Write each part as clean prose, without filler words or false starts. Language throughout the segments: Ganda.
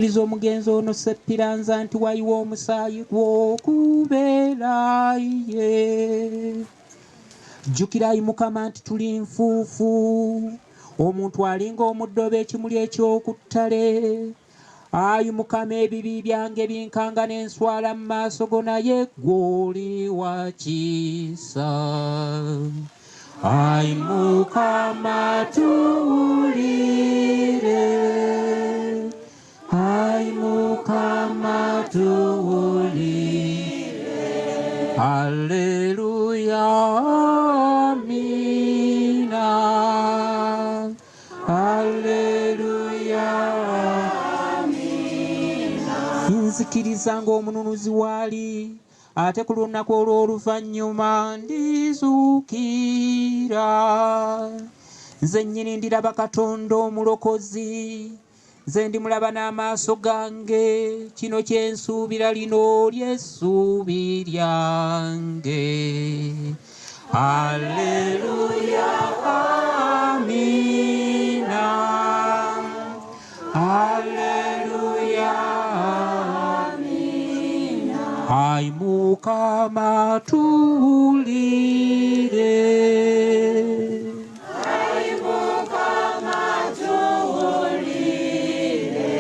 Omugenzi ono Sepiranza nti wayiwa omusaayi gw'okubeera ye. Jjukirayi Mukama nti tuli nfuufu, omuntu alinga omuddo b'ekimuli eky'oku ttale. Ayi Mukama, ebibi byange binkanga n'enswala mu maaso go, naye gw'oli wa kisa. Ayi Mukama tuwulire, Ayi Mukama tuwulire. Haleluya, amina. Haleluya, amina. Nzikiriza ng'omununuzi waali, ate ku lunaku olw'oluvannyuma ndizuukira. Nze nnyini ndiraba Katonda omulokozi, nze ndimulaba n'amaaso gange. Kino kye nsuubira, lino ly'essuubi lyange. Haleluya, amina. Haleluya, amina. Ayi Mukama tuwulire,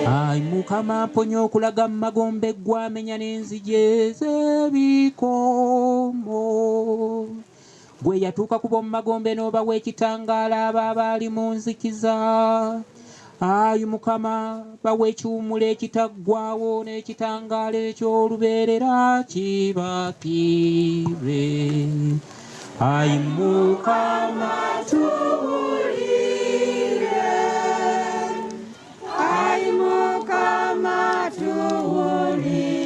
Ayi Mukama mponya okulaga mu magombe, gwamenya n'enzige z'ebikomo. Gwe yatuuka kuba mu magombe n'obawa ekitangaala abo abaali mu nzikiza. Ayi Mukama, bawa ekiwummula ekitaggwaawo n'ekitangaala eky'olubeerera kibakiire. Ayi Mukama tuwulire, Ayi Mukama tuwulire.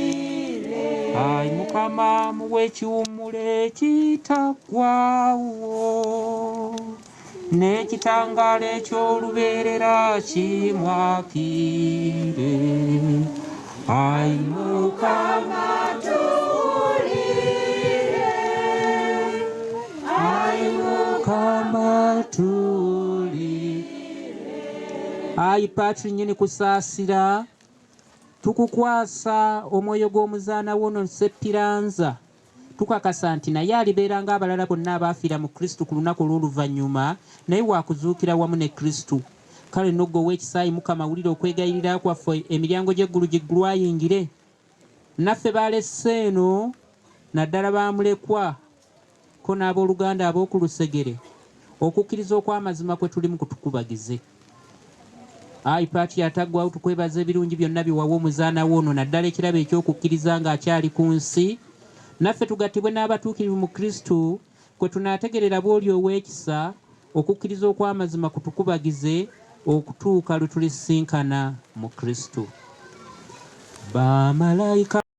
Ayi Mukama muwe ekiwummula ekitaggwaawo n'ekitangaala eky'olubeerera kimwakire. Ayi Mukama tuwulire, Ayi Mukama tuwulire. Ayi Patri nnyini kusaasira, tukukwasa omwoyo gw'omuzaana wono Sepiranza. Tukakasa nti naye alibeera ng'abalala bonna abaafiira mu Kristo ku lunaku olw'oluvannyuma, naye waakuzuukira wamu ne Kristo. Kale nno gwe ow'ekisaayi Mukama, wulira okwegayirira kwaffe, emiryango gy'eggulu giggulwayingire. Naffe baalesse eno, naddala baamulekwa, ko n'abooluganda ab'oku lusegere, okukkiriza okw'amazima kwe tulimu kutukubagize. Ayi Paati yataggwawo, tukwebaza ebirungi byonna biwawa omuzaana woono, naddala ekirabo eky'okukkiriza ng'akyali ku nsi. Naffe tugattibwe n'abatuukirivu mu Kristo, kwe tunaategerera bw'oli ow'ekisa, okukkiriza okw'amazima kutukubagize okutuuka lwe tulisinkana mu Kristo. Bamalayika